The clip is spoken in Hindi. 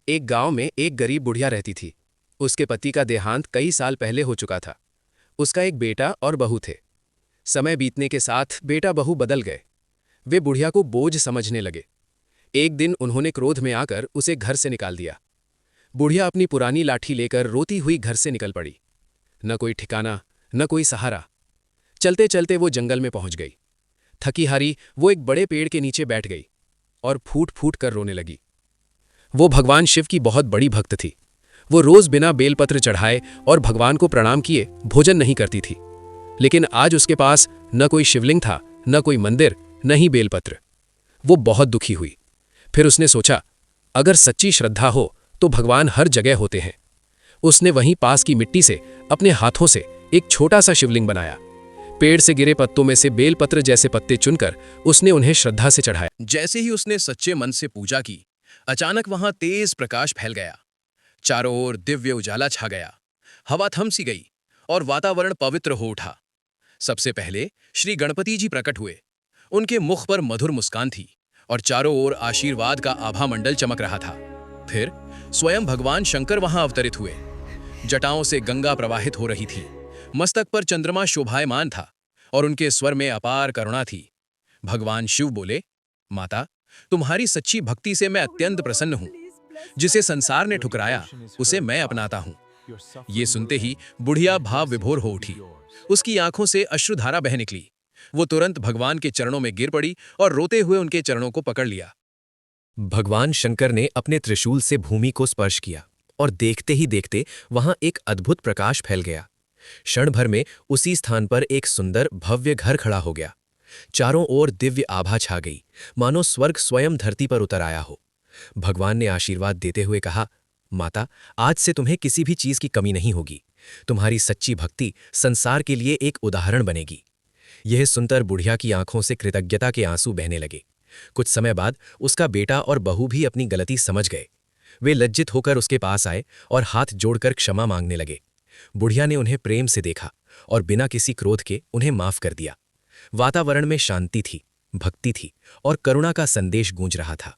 एक गांव में एक गरीब बुढ़िया रहती थी। उसके पति का देहांत कई साल पहले हो चुका था। उसका एक बेटा और बहू थे। समय बीतने के साथ बेटा बहू बदल गए। वे बुढ़िया को बोझ समझने लगे। एक दिन उन्होंने क्रोध में आकर उसे घर से निकाल दिया। बुढ़िया अपनी पुरानी लाठी लेकर रोती हुई घर से निकल पड़ी। न कोई ठिकाना, न कोई सहारा। चलते चलते वो जंगल में पहुंच गई। थकी हारी वो एक बड़े पेड़ के नीचे बैठ गई और फूट फूट कर रोने लगी। वो भगवान शिव की बहुत बड़ी भक्त थी। वो रोज बिना बेलपत्र चढ़ाए और भगवान को प्रणाम किए भोजन नहीं करती थी। लेकिन आज उसके पास न कोई शिवलिंग था, न कोई मंदिर, न ही बेलपत्र। वो बहुत दुखी हुई। फिर उसने सोचा, अगर सच्ची श्रद्धा हो तो भगवान हर जगह होते हैं। उसने वहीं पास की मिट्टी से अपने हाथों से एक छोटा सा शिवलिंग बनाया। पेड़ से गिरे पत्तों में से बेलपत्र जैसे पत्ते चुनकर उसने उन्हें श्रद्धा से चढ़ाया। जैसे ही उसने सच्चे मन से पूजा की, अचानक वहां तेज प्रकाश फैल गया। चारों ओर दिव्य उजाला छा गया। हवा थम सी गई और वातावरण पवित्र हो उठा। सबसे पहले श्री गणपति जी प्रकट हुए। उनके मुख पर मधुर मुस्कान थी और चारों ओर आशीर्वाद का आभा मंडल चमक रहा था। फिर स्वयं भगवान शंकर वहां अवतरित हुए। जटाओं से गंगा प्रवाहित हो रही थी। मस्तक पर चंद्रमा शोभायमान था और उनके स्वर में अपार करुणा थी। भगवान शिव बोले, माता, तुम्हारी सच्ची भक्ति से मैं अत्यंत प्रसन्न हूं। जिसे संसार ने ठुकराया उसे मैं अपनाता हूं। ये सुनते ही बुढ़िया भाव विभोर हो उठी। उसकी आंखों से अश्रुधारा बह निकली। वो तुरंत भगवान के चरणों में गिर पड़ी और रोते हुए उनके चरणों को पकड़ लिया। भगवान शंकर ने अपने त्रिशूल से भूमि को स्पर्श किया और देखते ही देखते वहां एक अद्भुत प्रकाश फैल गया। क्षण भर में उसी स्थान पर एक सुंदर भव्य घर खड़ा हो गया। चारों ओर दिव्य आभा छा गई, मानो स्वर्ग स्वयं धरती पर उतर आया हो। भगवान ने आशीर्वाद देते हुए कहा, माता, आज से तुम्हें किसी भी चीज की कमी नहीं होगी। तुम्हारी सच्ची भक्ति संसार के लिए एक उदाहरण बनेगी। यह सुनकर बुढ़िया की आंखों से कृतज्ञता के आंसू बहने लगे। कुछ समय बाद उसका बेटा और बहू भी अपनी गलती समझ गए। वे लज्जित होकर उसके पास आए और हाथ जोड़कर क्षमा मांगने लगे। बुढ़िया ने उन्हें प्रेम से देखा और बिना किसी क्रोध के उन्हें माफ कर दिया। वातावरण में शांति थी, भक्ति थी और करुणा का संदेश गूंज रहा था।